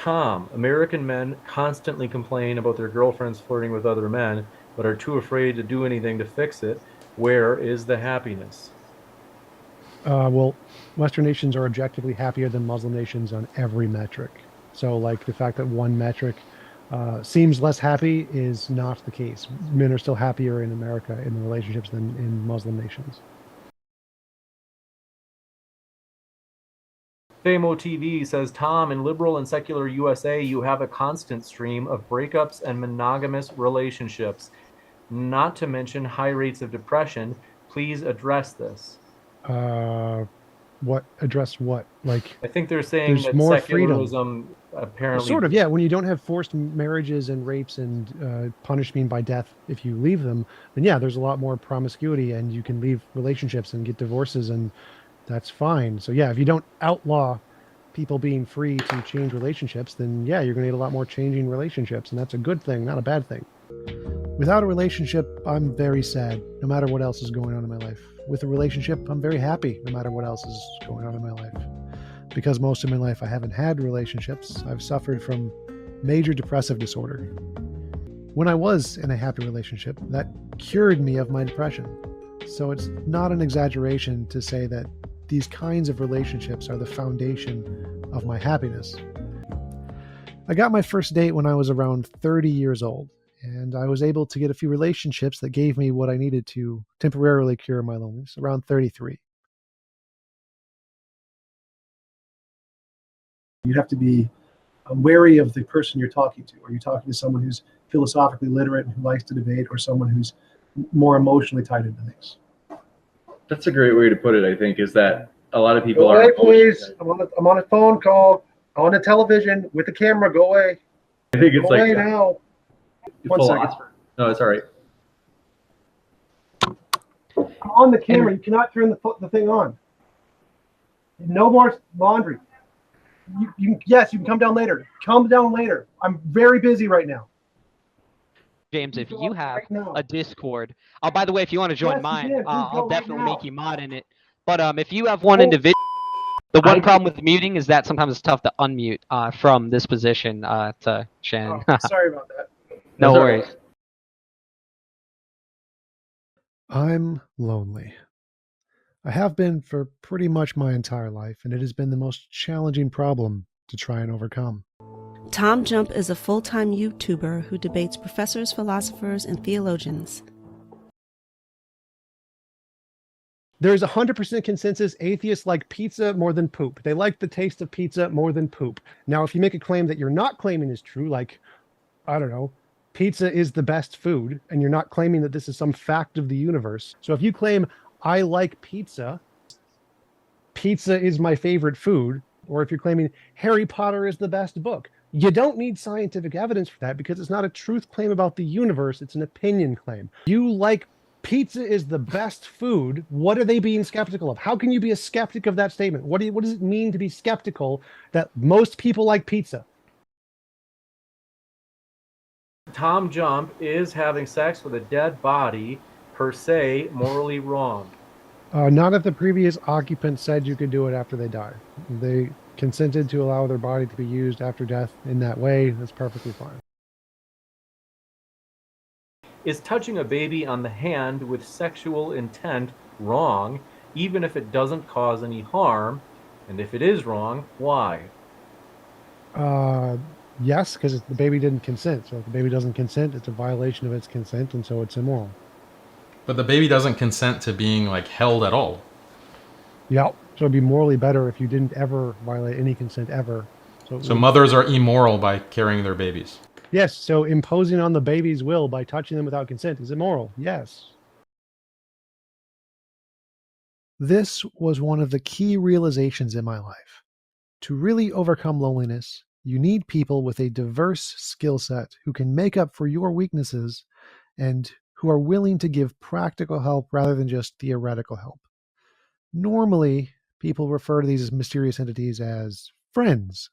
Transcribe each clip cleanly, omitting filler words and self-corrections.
Tom, American men constantly complain about their girlfriends flirting with other men, but are too afraid to do anything to fix it. Where is the happiness? Well, Western nations are objectively happier than Muslim nations on every metric. So, like the fact that one metric seems less happy is not the case. Men are still happier in America in the relationships than in Muslim nations. Famo TV says, Tom, in liberal and secular USA, you have a constant stream of breakups and monogamous relationships, not to mention high rates of depression. Please address this. Uh, what address what? Like, I think they're saying there's that more freedom. secularism Well, apparently. sort of, yeah. When you don't have forced marriages and rapes and punishment by death if you leave them, then yeah, there's a lot more promiscuity and you can leave relationships and get divorces, and that's fine. So yeah, if you don't outlaw people being free to change relationships, then yeah, you're going to get a lot more changing relationships, and that's a good thing, not a bad thing. Without a relationship, I'm very sad, no matter what else is going on in my life. With a relationship, I'm very happy, no matter what else is going on in my life. Because most of my life I haven't had relationships, I've suffered from major depressive disorder. When I was in a happy relationship, that cured me of my depression. So it's not an exaggeration to say that these kinds of relationships are the foundation of my happiness. I got my first date when I was around 30 years old, and I was able to get a few relationships that gave me what I needed to temporarily cure my loneliness around 33. You have to be wary of the person you're talking to. Are you talking to someone who's philosophically literate and who likes to debate, or someone who's more emotionally tied into things? That's a great way to put it, I think, is that a lot of people Go are. away, please. I'm on a phone call, on a television with a camera. Go away. I think it's Go away like now. One second. philosopher. No, it's all right. I'm on the camera. You cannot turn the thing on. No more laundry. Yes, you can come down later. Come down later. I'm very busy right now. James, if you have Right now. a Discord, oh, by the way, if you want to join Yes, you mine, can. Please I'll go right definitely now. make you mod in it. But if you have one Oh. individual, the one I- problem with muting is that sometimes it's tough to unmute from this position to Shannon. Oh, sorry about that. No That's all worries. right. I'm lonely. I have been for pretty much my entire life, and it has been the most challenging problem to try and overcome. Tom Jump is a full-time YouTuber who debates professors, philosophers, and theologians. There's 100% consensus atheists like pizza more than poop. They like the taste of pizza more than poop. Now, if you make a claim that you're not claiming is true, like, I don't know, pizza is the best food, and you're not claiming that this is some fact of the universe. So if you claim, I like pizza, pizza is my favorite food, or if you're claiming Harry Potter is the best book, you don't need scientific evidence for that because it's not a truth claim about the universe, it's an opinion claim. You like pizza is the best food. What are they being skeptical of? How can you be a skeptic of that statement? What does it mean to be skeptical that most people like pizza? Tom Jump, is having sex with a dead body per se morally wrong? Not if the previous occupant said you could do it after they die. They consented to allow their body to be used after death in that way. That's perfectly fine. Is touching a baby on the hand with sexual intent wrong, even if it doesn't cause any harm? And if it is wrong, why? Yes, because the baby didn't consent. So if the baby doesn't consent, it's a violation of its consent, and so it's immoral. But the baby doesn't consent to being like held at all. Yeah. So it'd be morally better if you didn't ever violate any consent ever. So mothers are immoral by carrying their babies. Yes. So imposing on the baby's will by touching them without consent is immoral. Yes. This was one of the key realizations in my life. To really overcome loneliness, you need people with a diverse skill set who can make up for your weaknesses and who are willing to give practical help rather than just theoretical help. Normally, people refer to these mysterious entities as friends.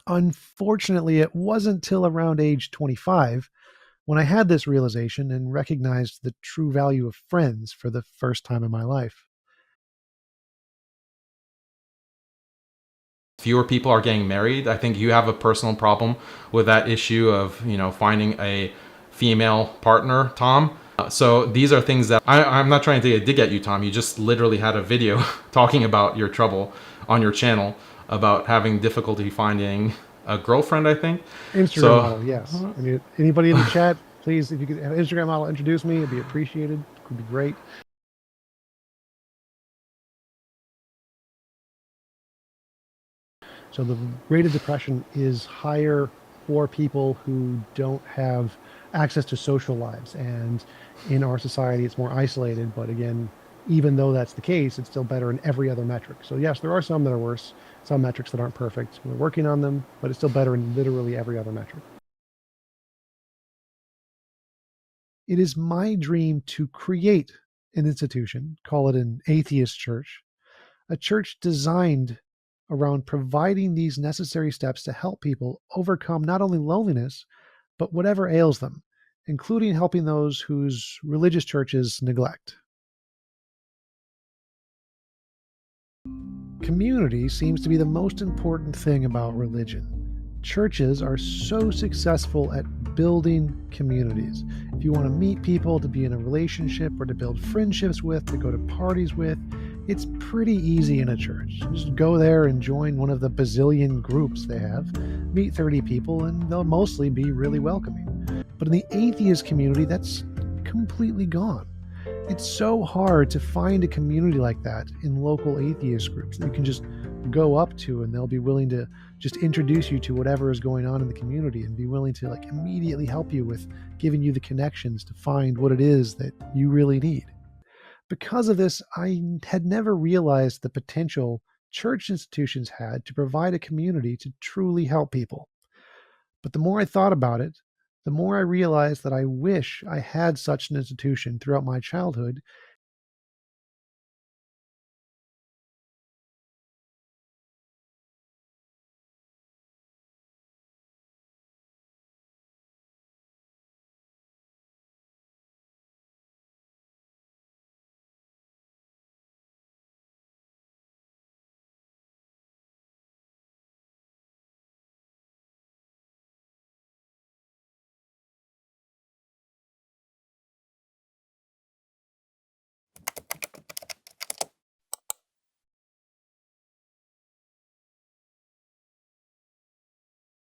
Unfortunately, it wasn't till around age 25 when I had this realization and recognized the true value of friends for the first time in my life. fewer people are getting married. I think you have a personal problem with that issue of, finding a female partner, Tom. So these are things that I'm not trying to dig at you, Tom. You just literally had a video talking about your trouble on your channel about having difficulty finding a girlfriend, I think. Instagram model, yes. I mean, anybody in the chat, please, if you could have an Instagram model introduce me, it'd be appreciated. It would be great. So the rate of depression is higher for people who don't have access to social lives. And in our society, it's more isolated. But again, even though that's the case, it's still better in every other metric. So yes, there are some that are worse, some metrics that aren't perfect. We're working on them, but it's still better in literally every other metric. It is my dream to create an institution, call it an atheist church, a church designed around providing these necessary steps to help people overcome not only loneliness, but whatever ails them, including helping those whose religious churches neglect. Community seems to be the most important thing about religion. Churches are so successful at building communities. If you want to meet people, to be in a relationship, or to build friendships with, to go to parties with, it's pretty easy in a church. Just go there and join one of the bazillion groups they have, meet 30 people, and they'll mostly be really welcoming. But in the atheist community, that's completely gone. It's so hard to find a community like that in local atheist groups that you can just go up to and they'll be willing to just introduce you to whatever is going on in the community and be willing to immediately help you with giving you the connections to find what it is that you really need. Because of this, I had never realized the potential church institutions had to provide a community to truly help people. But the more I thought about it, the more I realized that I wish I had such an institution throughout my childhood,